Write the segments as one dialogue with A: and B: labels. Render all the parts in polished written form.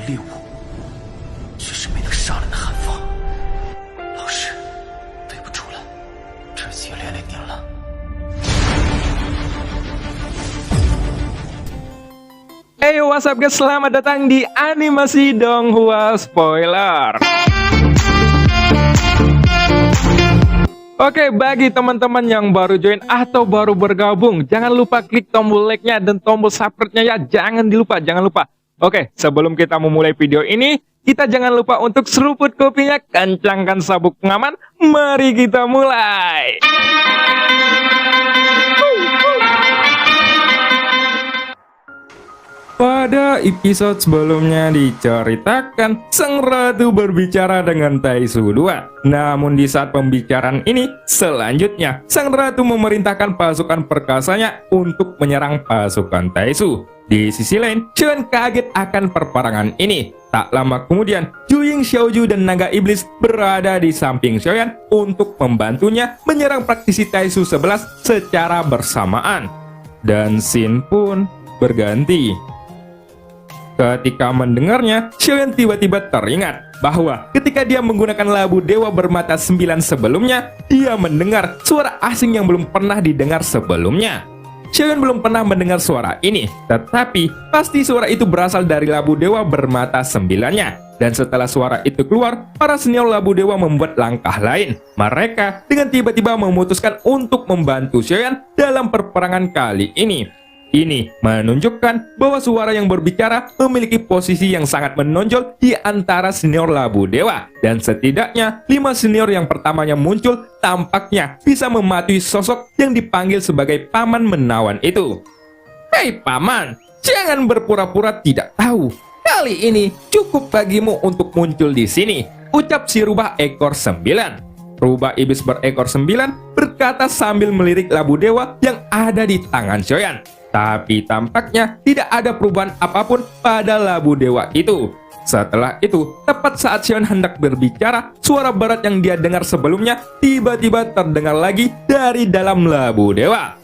A: 猎物，却是没能杀人的寒风。老师，对不住了，这次也连累您了。
B: Hey, what's up guys? Selamat datang di Animasi Donghua Spoiler. Oke, bagi teman-teman yang baru join atau baru bergabung, jangan lupa klik tombol like-nya dan tombol subscribe-nya ya. Jangan lupa. Oke, sebelum kita memulai video ini, kita jangan lupa untuk seruput kopinya, kencangkan sabuk pengaman. Mari kita mulai. Pada episode sebelumnya diceritakan sang ratu berbicara dengan Taisu II. Namun di saat pembicaraan ini, selanjutnya sang ratu memerintahkan pasukan perkasanya untuk menyerang pasukan Taisu. Di sisi lain, Chen kaget akan perperangan ini. Tak lama kemudian, Juying, Xiaoju, dan naga iblis berada di samping Xiaoyan untuk membantunya menyerang praktisi Taisu 11 secara bersamaan. Dan scene pun berganti. Ketika mendengarnya, Xiaoyan tiba-tiba teringat bahwa ketika dia menggunakan labu dewa bermata 9 sebelumnya, dia mendengar suara asing yang belum pernah didengar sebelumnya. Xiaoyan belum pernah mendengar suara ini, tetapi pasti suara itu berasal dari labu dewa bermata 9-nya. Dan setelah suara itu keluar, para senior labu dewa membuat langkah lain. Mereka dengan tiba-tiba memutuskan untuk membantu Xiaoyan dalam perperangan kali ini. Ini menunjukkan bahwa suara yang berbicara memiliki posisi yang sangat menonjol di antara senior labu dewa. Dan setidaknya 5 senior yang pertamanya muncul tampaknya bisa mematuhi sosok yang dipanggil sebagai paman menawan itu. Hei paman, jangan berpura-pura tidak tahu. Kali ini cukup bagimu untuk muncul di sini, ucap si rubah ekor 9. Rubah iblis berekor 9 berkata sambil melirik labu dewa yang ada di tangan Xiaoyan. Tapi tampaknya tidak ada perubahan apapun pada labu dewa itu. Setelah itu, tepat saat Xiaoyan hendak berbicara, suara berat yang dia dengar sebelumnya tiba-tiba terdengar lagi dari dalam labu dewa.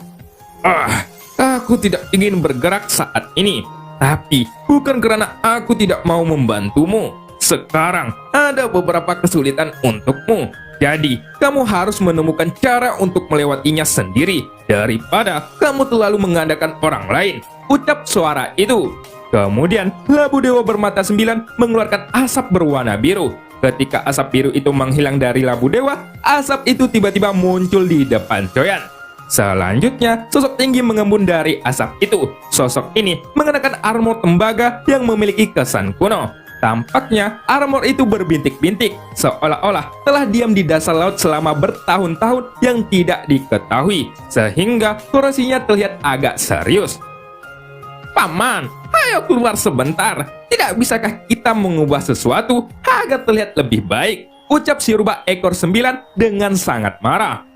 B: Aku tidak ingin bergerak saat ini. Tapi bukan karena aku tidak mau membantumu. Sekarang ada beberapa kesulitan untukmu. Jadi, kamu harus menemukan cara untuk melewatinya sendiri daripada kamu terlalu mengandalkan orang lain, ucap suara itu. Kemudian, labu dewa bermata 9 mengeluarkan asap berwarna biru. Ketika asap biru itu menghilang dari labu dewa, asap itu tiba-tiba muncul di depan Xiaoyan. Selanjutnya, sosok tinggi mengembun dari asap itu. Sosok ini mengenakan armor tembaga yang memiliki kesan kuno. Tampaknya armor itu berbintik-bintik, seolah-olah telah diam di dasar laut selama bertahun-tahun yang tidak diketahui, sehingga korosinya terlihat agak serius. Paman, ayo keluar sebentar. Tidak bisakah kita mengubah sesuatu agar terlihat lebih baik? Ucap si rubah ekor 9 dengan sangat marah.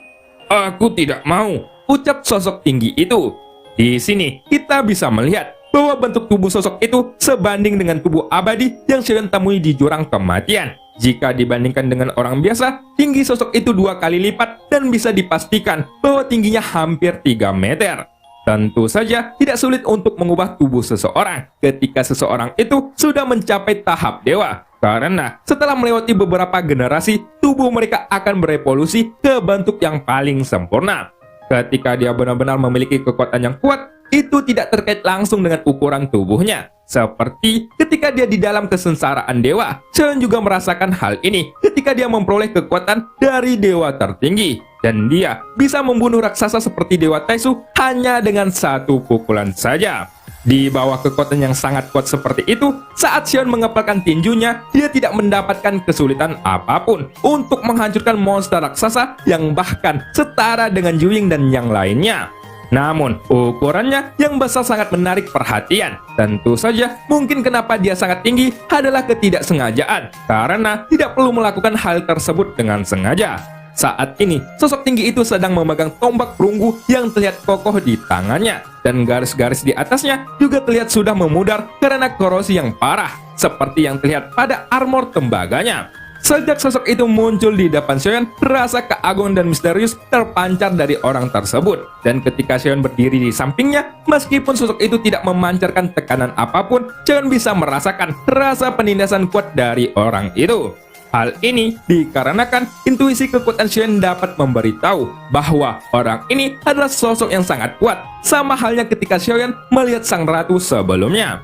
B: Aku tidak mau, ucap sosok tinggi itu. Di sini kita bisa melihat bahwa bentuk tubuh sosok itu sebanding dengan tubuh abadi yang Xiaoyan temui di jurang kematian. Jika dibandingkan dengan orang biasa, tinggi sosok itu 2 kali lipat dan bisa dipastikan bahwa tingginya hampir 3 meter. Tentu saja tidak sulit untuk mengubah tubuh seseorang ketika seseorang itu sudah mencapai tahap dewa. Karena setelah melewati beberapa generasi, tubuh mereka akan berevolusi ke bentuk yang paling sempurna. Ketika dia benar-benar memiliki kekuatan yang kuat, itu tidak terkait langsung dengan ukuran tubuhnya. Seperti ketika dia di dalam kesengsaraan dewa, Chen juga merasakan hal ini ketika dia memperoleh kekuatan dari dewa tertinggi. Dan dia bisa membunuh raksasa seperti Dewa Taisu hanya dengan 1 pukulan saja. Di bawah kekuatan yang sangat kuat seperti itu, saat Xiaoyan mengepalkan tinjunya, dia tidak mendapatkan kesulitan apapun untuk menghancurkan monster raksasa yang bahkan setara dengan Juying dan yang lainnya. Namun, ukurannya yang besar sangat menarik perhatian. Tentu saja, mungkin kenapa dia sangat tinggi adalah ketidaksengajaan, karena tidak perlu melakukan hal tersebut dengan sengaja. Saat ini, sosok tinggi itu sedang memegang tombak perunggu yang terlihat kokoh di tangannya. Dan garis-garis di atasnya juga terlihat sudah memudar karena korosi yang parah, seperti yang terlihat pada armor tembaganya. Sejak sosok itu muncul di depan Xiaoyan, rasa keagungan dan misterius terpancar dari orang tersebut. Dan ketika Xiaoyan berdiri di sampingnya, meskipun sosok itu tidak memancarkan tekanan apapun, Xiaoyan bisa merasakan rasa penindasan kuat dari orang itu. Hal ini dikarenakan intuisi kekuatan Xiaoyan dapat memberitahu bahwa orang ini adalah sosok yang sangat kuat, sama halnya ketika Xiaoyan melihat sang ratu sebelumnya.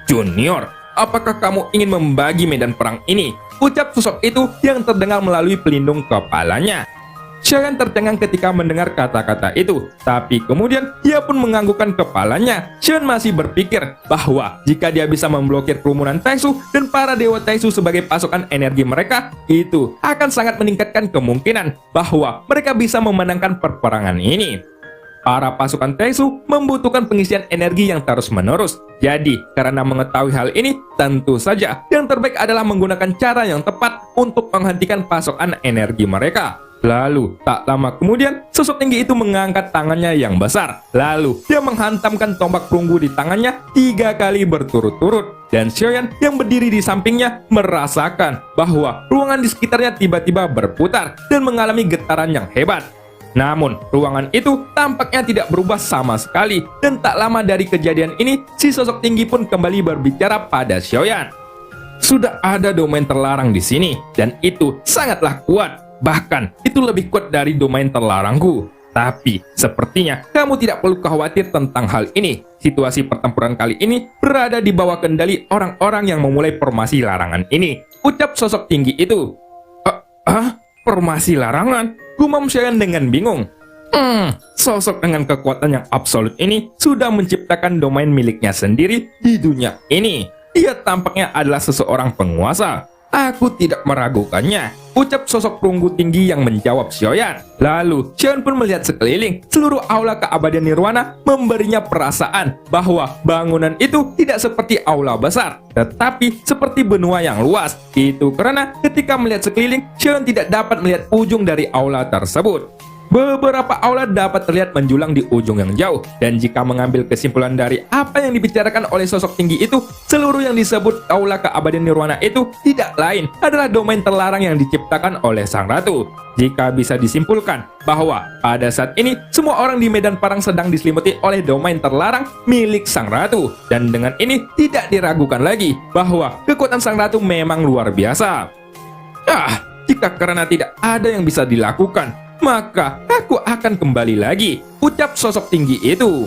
B: "Junior, apakah kamu ingin membagi medan perang ini?" ucap sosok itu yang terdengar melalui pelindung kepalanya. Xiaoyan tercengang ketika mendengar kata-kata itu, tapi kemudian ia pun menganggukkan kepalanya. Xiaoyan masih berpikir bahwa jika dia bisa memblokir kerumunan Taisu dan para dewa Taisu sebagai pasokan energi mereka, itu akan sangat meningkatkan kemungkinan bahwa mereka bisa memenangkan perperangan ini. Para pasukan Taisu membutuhkan pengisian energi yang terus-menerus. Jadi, karena mengetahui hal ini, tentu saja yang terbaik adalah menggunakan cara yang tepat untuk menghentikan pasokan energi mereka. Lalu, tak lama kemudian, sosok tinggi itu mengangkat tangannya yang besar. Lalu, dia menghantamkan tombak perunggu di tangannya 3 kali berturut-turut. Dan Xiaoyan yang berdiri di sampingnya merasakan bahwa ruangan di sekitarnya tiba-tiba berputar dan mengalami getaran yang hebat. Namun, ruangan itu tampaknya tidak berubah sama sekali. Dan tak lama dari kejadian ini, si sosok tinggi pun kembali berbicara pada Xiaoyan. "Sudah ada domain terlarang di sini, dan itu sangatlah kuat. Bahkan, itu lebih kuat dari domain terlarangku. Tapi, sepertinya kamu tidak perlu khawatir tentang hal ini. Situasi pertempuran kali ini berada di bawah kendali orang-orang yang memulai formasi larangan ini," ucap sosok tinggi itu. Formasi larangan?" gumam Xiaoyan dengan bingung. Sosok dengan kekuatan yang absolut ini sudah menciptakan domain miliknya sendiri di dunia ini. Dia tampaknya adalah seseorang penguasa. "Aku tidak meragukannya," ucap sosok perunggu tinggi yang menjawab Xiaoyan. Lalu, Xiaoyan pun melihat sekeliling. Seluruh aula keabadian nirwana memberinya perasaan bahwa bangunan itu tidak seperti aula besar, tetapi seperti benua yang luas. Itu karena ketika melihat sekeliling, Xiaoyan tidak dapat melihat ujung dari aula tersebut. Beberapa aula dapat terlihat menjulang di ujung yang jauh, dan jika mengambil kesimpulan dari apa yang dibicarakan oleh sosok tinggi itu, seluruh yang disebut aula keabadian nirwana itu tidak lain adalah domain terlarang yang diciptakan oleh sang ratu. Jika bisa disimpulkan bahwa pada saat ini semua orang di medan perang sedang diselimuti oleh domain terlarang milik sang ratu, dan dengan ini tidak diragukan lagi bahwa kekuatan sang ratu memang luar biasa. Jika karena tidak ada yang bisa dilakukan, maka aku akan kembali lagi, ucap sosok tinggi itu.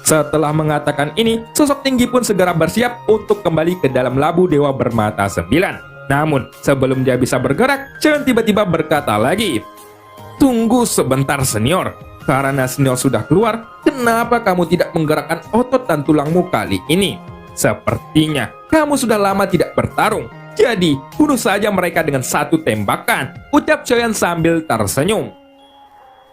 B: Setelah mengatakan ini, sosok tinggi pun segera bersiap untuk kembali ke dalam labu dewa bermata 9. Namun, sebelum dia bisa bergerak, Xiaoyan tiba-tiba berkata lagi, "Tunggu sebentar, senior. Karena senior sudah keluar, kenapa kamu tidak menggerakkan otot dan tulangmu kali ini? Sepertinya kamu sudah lama tidak bertarung. Jadi, bunuh saja mereka dengan satu tembakan," ucap Xiaoyan sambil tersenyum.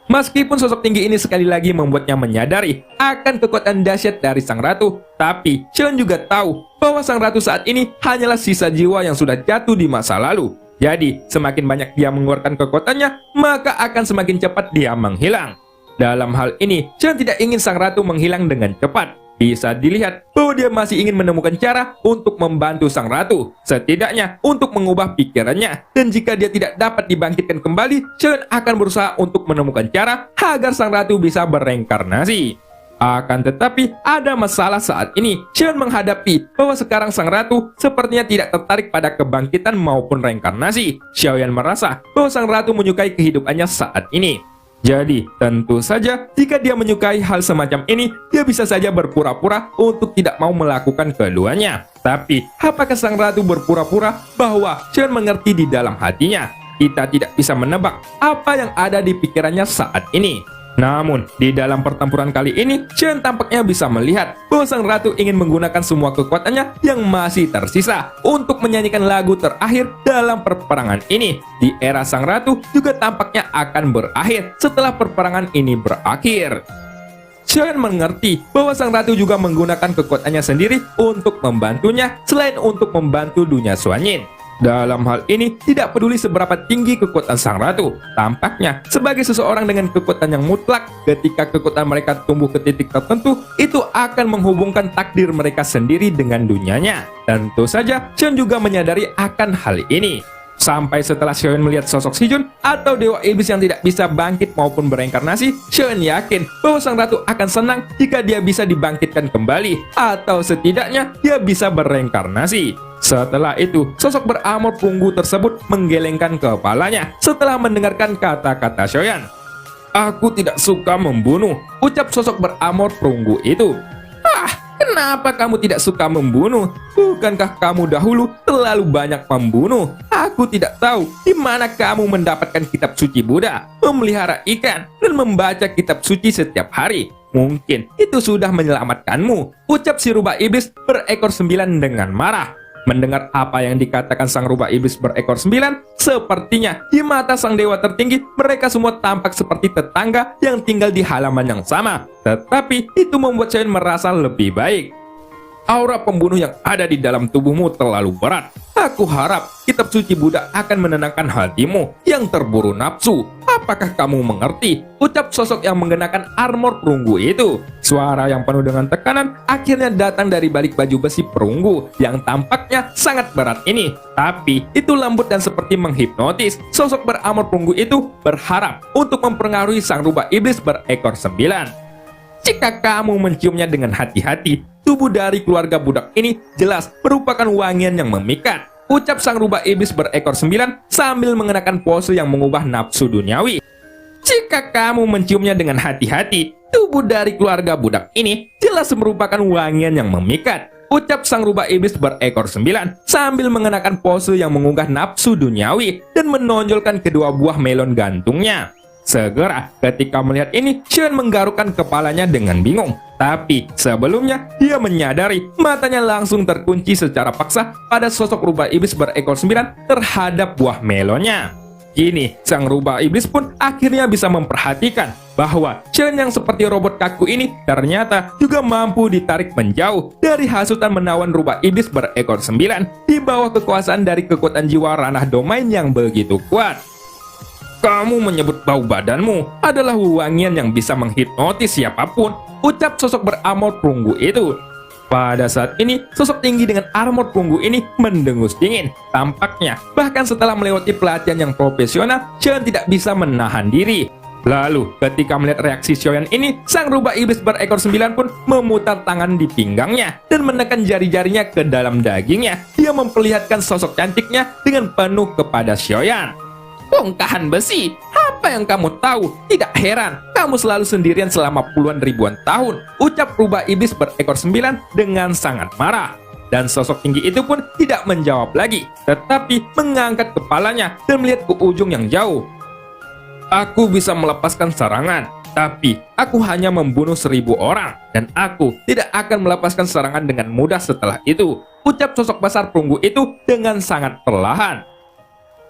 B: Meskipun sosok tinggi ini sekali lagi membuatnya menyadari akan kekuatan dahsyat dari sang ratu, tapi Xiaoyan juga tahu bahwa sang ratu saat ini hanyalah sisa jiwa yang sudah jatuh di masa lalu. Jadi, semakin banyak dia mengeluarkan kekuatannya, maka akan semakin cepat dia menghilang. Dalam hal ini, Xiaoyan tidak ingin sang ratu menghilang dengan cepat. Bisa dilihat bahwa dia masih ingin menemukan cara untuk membantu sang ratu, setidaknya untuk mengubah pikirannya. Dan jika dia tidak dapat dibangkitkan kembali, Xiaoyan akan berusaha untuk menemukan cara agar sang ratu bisa bereinkarnasi. Akan tetapi, ada masalah saat ini. Xiaoyan menghadapi bahwa sekarang sang ratu sepertinya tidak tertarik pada kebangkitan maupun reinkarnasi. Xiaoyan merasa bahwa sang ratu menyukai kehidupannya saat ini. Jadi, tentu saja jika dia menyukai hal semacam ini, dia bisa saja berpura-pura untuk tidak mau melakukan keduanya. Tapi, apakah sang ratu berpura-pura bahwa Xiaoyan mengerti di dalam hatinya? Kita tidak bisa menebak apa yang ada di pikirannya saat ini. Namun, di dalam pertempuran kali ini, Xiaoyan tampaknya bisa melihat bahwa sang ratu ingin menggunakan semua kekuatannya yang masih tersisa untuk menyanyikan lagu terakhir dalam perperangan ini. Di era sang ratu juga tampaknya akan berakhir setelah perperangan ini berakhir. Xiaoyan mengerti bahwa sang ratu juga menggunakan kekuatannya sendiri untuk membantunya selain untuk membantu dunia Xuanyin. Dalam hal ini, tidak peduli seberapa tinggi kekuatan sang ratu, tampaknya sebagai seseorang dengan kekuatan yang mutlak, ketika kekuatan mereka tumbuh ke titik tertentu, itu akan menghubungkan takdir mereka sendiri dengan dunianya. Tentu saja, Xiaoyan juga menyadari akan hal ini. Sampai setelah Xiaoyan melihat sosok Si Jun atau dewa iblis yang tidak bisa bangkit maupun bereinkarnasi, Xiaoyan yakin bahwa sang ratu akan senang jika dia bisa dibangkitkan kembali, atau setidaknya dia bisa bereinkarnasi. Setelah itu, sosok berarmor perunggu tersebut menggelengkan kepalanya setelah mendengarkan kata-kata Xiaoyan. "Aku tidak suka membunuh," ucap sosok berarmor perunggu itu. Kenapa kamu tidak suka membunuh? Bukankah kamu dahulu terlalu banyak membunuh? Aku tidak tahu di mana kamu mendapatkan kitab suci Buddha, memelihara ikan, dan membaca kitab suci setiap hari. Mungkin itu sudah menyelamatkanmu, ucap si rubah iblis berekor 9 dengan marah. Mendengar apa yang dikatakan sang rubah iblis berekor 9, sepertinya di mata sang dewa tertinggi mereka semua tampak seperti tetangga yang tinggal di halaman yang sama. Tetapi itu membuat Xiaoyan merasa lebih baik. Aura pembunuh yang ada di dalam tubuhmu terlalu berat. Aku harap kitab suci Buddha akan menenangkan hatimu yang terburu nafsu. Apakah kamu mengerti? Ucap sosok yang mengenakan armor perunggu itu. Suara yang penuh dengan tekanan akhirnya datang dari balik baju besi perunggu yang tampaknya sangat berat ini. Tapi itu lembut dan seperti menghipnotis. Sosok berarmor perunggu itu berharap untuk mempengaruhi sang rubah iblis berekor 9. Jika kamu menciumnya dengan hati-hati, tubuh dari keluarga budak ini jelas merupakan wangian yang memikat, ucap sang rubah iblis berekor 9 sambil mengenakan pose yang mengubah nafsu duniawi. Jika kamu menciumnya dengan hati-hati, tubuh dari keluarga budak ini jelas merupakan wangian yang memikat, ucap sang rubah iblis berekor 9 sambil mengenakan pose yang mengunggah nafsu duniawi dan menonjolkan kedua buah melon gantungnya. Segera ketika melihat ini, Xiaoyan menggarukkan kepalanya dengan bingung. Tapi sebelumnya dia menyadari matanya langsung terkunci secara paksa pada sosok rubah iblis berekor 9 terhadap buah melonnya. Kini sang rubah iblis pun akhirnya bisa memperhatikan bahwa Xiaoyan yang seperti robot kaku ini ternyata juga mampu ditarik menjauh dari hasutan menawan rubah iblis berekor 9 di bawah kekuasaan dari kekuatan jiwa ranah domain yang begitu kuat. Kamu menyebut bau badanmu adalah wangian yang bisa menghipnotis siapapun, ucap sosok berarmor perunggu itu. Pada saat ini, sosok tinggi dengan armor perunggu ini mendengus dingin. Tampaknya, bahkan setelah melewati pelatihan yang profesional, Xiaoyan tidak bisa menahan diri. Lalu, ketika melihat reaksi Xiaoyan ini, sang rubah iblis berekor 9 pun memutar tangan di pinggangnya dan menekan jari-jarinya ke dalam dagingnya. Dia memperlihatkan sosok cantiknya dengan penuh kepada Xiaoyan. Bongkahan besi, apa yang kamu tahu? Tidak heran, kamu selalu sendirian selama puluhan ribuan tahun, ucap rubah iblis berekor 9 dengan sangat marah. Dan sosok tinggi itu pun tidak menjawab lagi, tetapi mengangkat kepalanya dan melihat ke ujung yang jauh. Aku bisa melepaskan serangan, tapi aku hanya membunuh 1000 orang, dan aku tidak akan melepaskan serangan dengan mudah setelah itu, ucap sosok besar perunggu itu dengan sangat perlahan.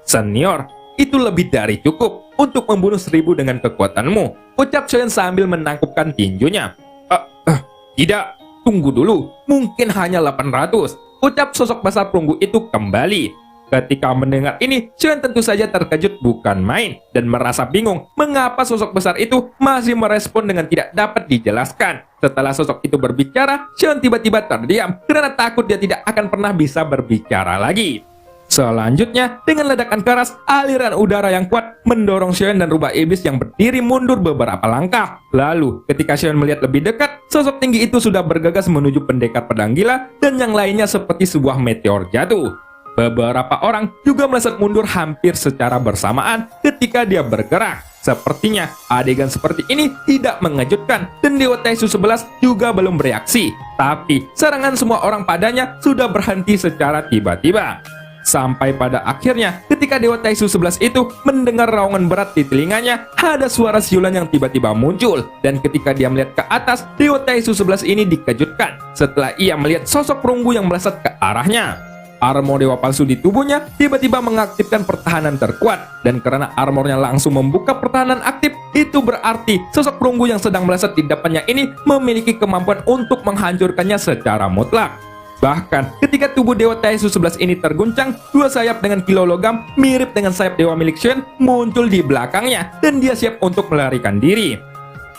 B: Senior, itu lebih dari cukup untuk membunuh 1000 dengan kekuatanmu, ucap Xiaoyan sambil menangkupkan tinjunya. Tidak, tunggu dulu, mungkin hanya 800, ucap sosok besar perunggu itu kembali. Ketika mendengar ini, Xiaoyan tentu saja terkejut bukan main dan merasa bingung mengapa sosok besar itu masih merespon dengan tidak dapat dijelaskan. Setelah sosok itu berbicara, Xiaoyan tiba-tiba terdiam karena takut dia tidak akan pernah bisa berbicara lagi. Selanjutnya, dengan ledakan keras, aliran udara yang kuat mendorong Xiaoyan dan rubah iblis yang berdiri mundur beberapa langkah. Lalu, ketika Xiaoyan melihat lebih dekat, sosok tinggi itu sudah bergegas menuju pendekar pedang gila dan yang lainnya seperti sebuah meteor jatuh. Beberapa orang juga melesat mundur hampir secara bersamaan ketika dia bergerak. Sepertinya adegan seperti ini tidak mengejutkan dan Dewa Taisu 11 juga belum bereaksi. Tapi serangan semua orang padanya sudah berhenti secara tiba-tiba. Sampai pada akhirnya, ketika Dewa Taisu 11 itu mendengar raungan berat di telinganya, ada suara siulan yang tiba-tiba muncul. Dan ketika dia melihat ke atas, Dewa Taisu 11 ini dikejutkan setelah ia melihat sosok perunggu yang melesat ke arahnya. Armor dewa palsu di tubuhnya tiba-tiba mengaktifkan pertahanan terkuat. Dan karena armornya langsung membuka pertahanan aktif, itu berarti sosok perunggu yang sedang melesat di depannya ini memiliki kemampuan untuk menghancurkannya secara mutlak. Bahkan ketika tubuh Dewa Taisu 11 ini terguncang, dua sayap dengan kilo logam mirip dengan sayap dewa milik Xiaoyan muncul di belakangnya dan dia siap untuk melarikan diri.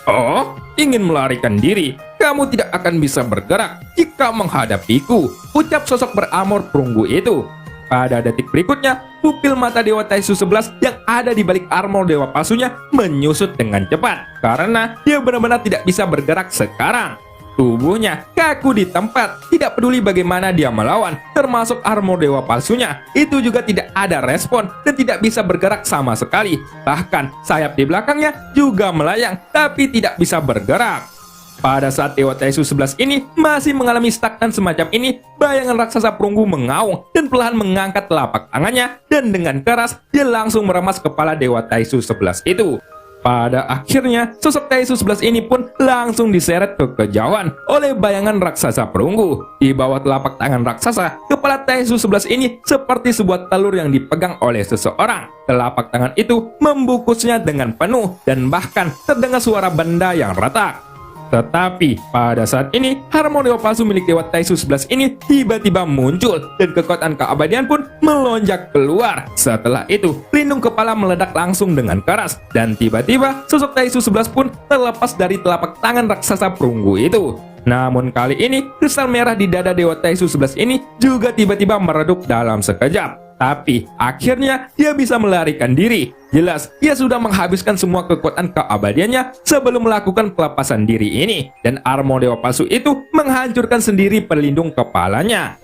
B: Oh, ingin melarikan diri? Kamu tidak akan bisa bergerak jika menghadapiku, ucap sosok berarmor perunggu itu. Pada detik berikutnya, pupil mata Dewa Taisu 11 yang ada di balik armor dewa palsunya menyusut dengan cepat karena dia benar-benar tidak bisa bergerak sekarang. Tubuhnya kaku di tempat, tidak peduli bagaimana dia melawan, termasuk armor dewa palsunya. Itu juga tidak ada respon dan tidak bisa bergerak sama sekali. Bahkan sayap di belakangnya juga melayang, tapi tidak bisa bergerak. Pada saat Dewa Taisu 11 ini masih mengalami stagnan semacam ini, bayangan raksasa perunggu mengaung dan perlahan mengangkat telapak tangannya dan dengan keras dia langsung meremas kepala Dewa Taisu 11 itu. Pada akhirnya, sosok Taisu 11 ini pun langsung diseret ke kejauhan oleh bayangan raksasa perunggu. Di bawah telapak tangan raksasa, kepala Taisu 11 ini seperti sebuah telur yang dipegang oleh seseorang. Telapak tangan itu membungkusnya dengan penuh dan bahkan terdengar suara benda yang retak. Tetapi pada saat ini, armor dewa palsu milik Dewa Taisu 11 ini tiba-tiba muncul dan kekuatan keabadian pun melonjak keluar. Setelah itu, pelindung kepala meledak langsung dengan keras dan tiba-tiba sosok Taisu 11 pun terlepas dari telapak tangan raksasa perunggu itu. Namun kali ini, kristal merah di dada Dewa Taisu 11 ini juga tiba-tiba meredup dalam sekejap. Tapi akhirnya dia bisa melarikan diri. Jelas dia sudah menghabiskan semua kekuatan keabadiannya sebelum melakukan pelepasan diri ini. Dan armor dewa palsu itu menghancurkan sendiri pelindung kepalanya.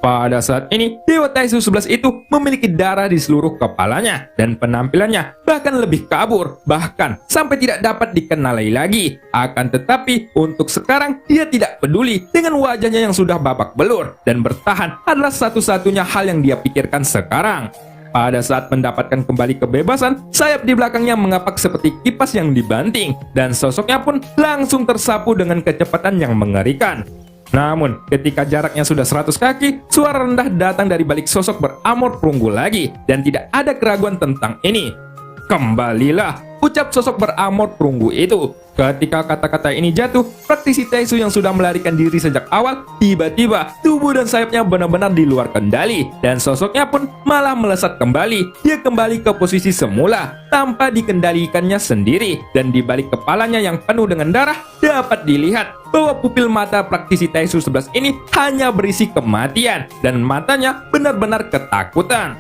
B: Pada saat ini, Dewa Taisu 11 itu memiliki darah di seluruh kepalanya dan penampilannya bahkan lebih kabur, bahkan sampai tidak dapat dikenali lagi. Akan tetapi, untuk sekarang dia tidak peduli dengan wajahnya yang sudah babak belur dan bertahan adalah satu-satunya hal yang dia pikirkan sekarang. Pada saat mendapatkan kembali kebebasan, sayap di belakangnya mengapak seperti kipas yang dibanting dan sosoknya pun langsung tersapu dengan kecepatan yang mengerikan. Namun, ketika jaraknya sudah 100 kaki, suara rendah datang dari balik sosok beramor perunggu lagi, dan tidak ada keraguan tentang ini. Kembalilah, ucap sosok beramor perunggu itu. Ketika kata-kata ini jatuh, praktisi Taisu yang sudah melarikan diri sejak awal, tiba-tiba tubuh dan sayapnya benar-benar di luar kendali, dan sosoknya pun malah melesat kembali. Dia kembali ke posisi semula, tanpa dikendalikannya sendiri, dan di balik kepalanya yang penuh dengan darah, dapat dilihat bahwa pupil mata praktisi Taisu 11 ini hanya berisi kematian, dan matanya benar-benar ketakutan.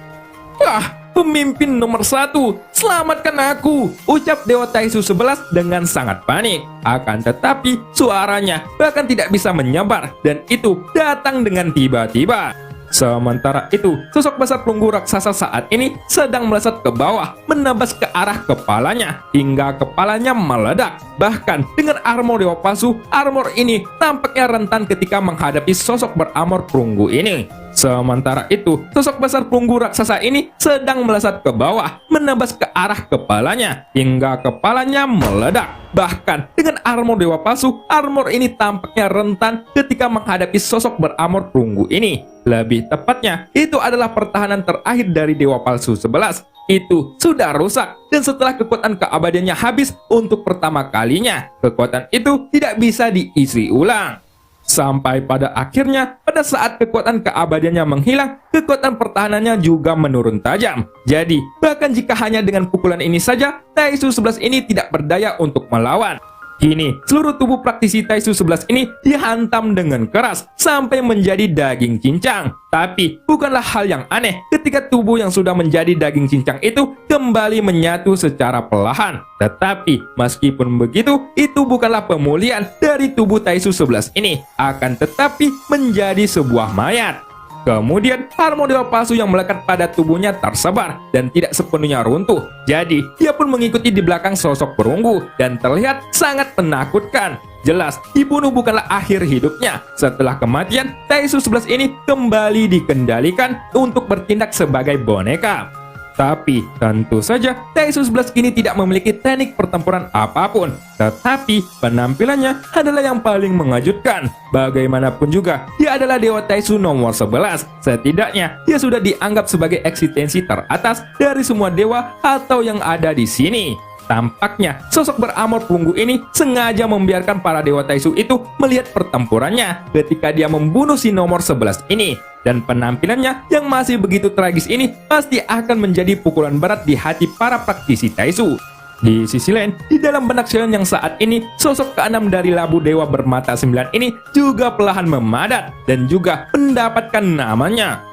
B: Wah! Pemimpin nomor 1, selamatkan aku, ucap Dewa Taisu 11 dengan sangat panik. Akan tetapi suaranya bahkan tidak bisa menyebar dan itu datang dengan tiba-tiba. Sementara itu, sosok besar perunggu raksasa saat ini sedang melesat ke bawah, menembas ke arah kepalanya, hingga kepalanya meledak. Bahkan dengan armor dewa palsu, armor ini tampaknya rentan ketika menghadapi sosok beramor perunggu ini. Sementara itu, sosok besar perunggu raksasa ini sedang melesat ke bawah, menembas ke arah kepalanya, hingga kepalanya meledak. Bahkan dengan armor dewa palsu, armor ini tampaknya rentan ketika menghadapi sosok beramor perunggu ini. Lebih tepatnya, itu adalah pertahanan terakhir dari Dewa Palsu 11. Itu sudah rusak, dan setelah kekuatan keabadiannya habis untuk pertama kalinya, kekuatan itu tidak bisa diisi ulang. Sampai pada akhirnya, pada saat kekuatan keabadiannya menghilang, kekuatan pertahanannya juga menurun tajam. Jadi, bahkan jika hanya dengan pukulan ini saja, Taisu 11 ini tidak berdaya untuk melawan. Kini, seluruh tubuh praktisi Taisu 11 ini dihantam dengan keras sampai menjadi daging cincang. Tapi, bukanlah hal yang aneh ketika tubuh yang sudah menjadi daging cincang itu kembali menyatu secara perlahan. Tetapi, meskipun begitu, itu bukanlah pemulihan dari tubuh Taisu 11 ini. Akan tetapi, menjadi sebuah mayat. Kemudian, armor dewa palsu yang melekat pada tubuhnya tersebar dan tidak sepenuhnya runtuh. Jadi, dia pun mengikuti di belakang sosok perunggu dan terlihat sangat menakutkan. Jelas, dibunuh bukanlah akhir hidupnya. Setelah kematian, Taisu 11 ini kembali dikendalikan untuk bertindak sebagai boneka. Tapi, tentu saja, Taisu 11 kini tidak memiliki teknik pertempuran apapun. Tetapi, penampilannya adalah yang paling mengejutkan. Bagaimanapun juga, dia adalah Dewa Taisu nomor 11. Setidaknya, dia sudah dianggap sebagai eksistensi teratas dari semua dewa atau yang ada di sini. Tampaknya, sosok beramor perunggu ini sengaja membiarkan para Dewa Taisu itu melihat pertempurannya ketika dia membunuh si nomor 11 ini. Dan penampilannya yang masih begitu tragis ini pasti akan menjadi pukulan berat di hati para praktisi Taisu. Di sisi lain, di dalam benak Xion yang saat ini, sosok keenam dari labu dewa bermata 9 ini juga perlahan memadat dan juga mendapatkan namanya.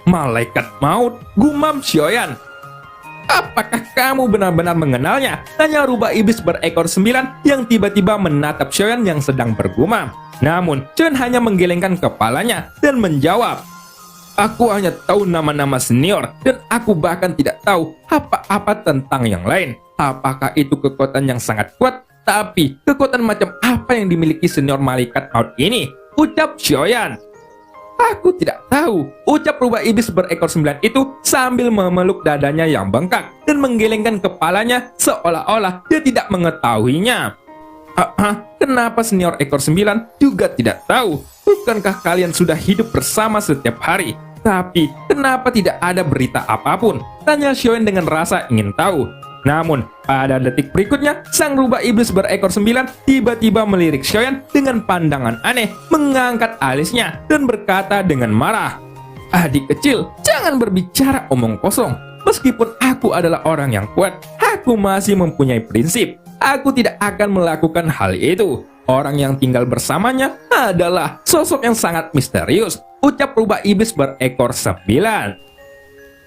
B: Malaikat maut, gumam Xiaoyan. Apakah kamu benar-benar mengenalnya? Tanya rubah iblis berekor 9 yang tiba-tiba menatap Xiaoyan yang sedang bergumam. Namun, Chen hanya menggelengkan kepalanya dan menjawab, "Aku hanya tahu nama-nama senior, dan aku bahkan tidak tahu apa-apa tentang yang lain. Apakah itu kekuatan yang sangat kuat? Tapi, kekuatan macam apa yang dimiliki senior malaikat maut ini?" Ucap Xiaoyan. "Aku tidak tahu," ucap rubah iblis berekor 9 itu sambil memeluk dadanya yang bengkak dan menggelengkan kepalanya seolah-olah dia tidak mengetahuinya. Kenapa senior ekor 9 juga tidak tahu? Bukankah kalian sudah hidup bersama setiap hari? Tapi, kenapa tidak ada berita apapun? Tanya Xiaoyan dengan rasa ingin tahu. Namun, pada detik berikutnya, sang rubah iblis berekor 9 tiba-tiba melirik Xiaoyan dengan pandangan aneh, mengangkat alisnya, dan berkata dengan marah, "Adik kecil, jangan berbicara omong kosong. Meskipun aku adalah orang yang kuat, aku masih mempunyai prinsip. Aku tidak akan melakukan hal itu. Orang yang tinggal bersamanya adalah sosok yang sangat misterius," ucap rubah iblis berekor 9.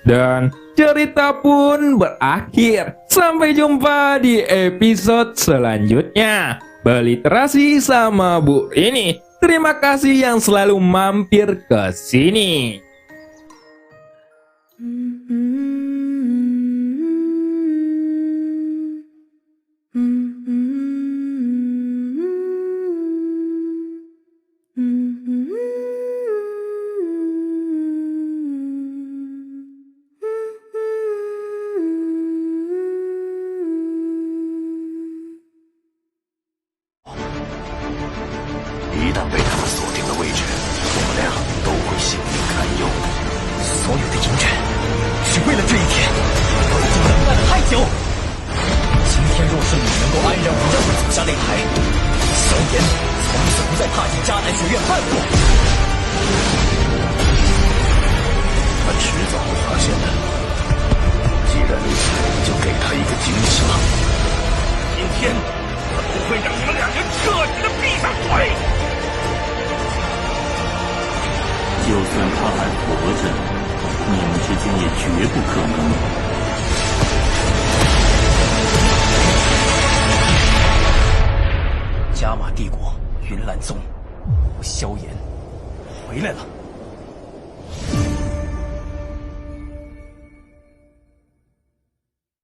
B: Dan cerita pun berakhir. Sampai jumpa di episode selanjutnya. Beliterasi sama Bu Rini. Terima kasih yang selalu mampir ke sini.
A: 加玛帝国云岚宗，萧炎回来了。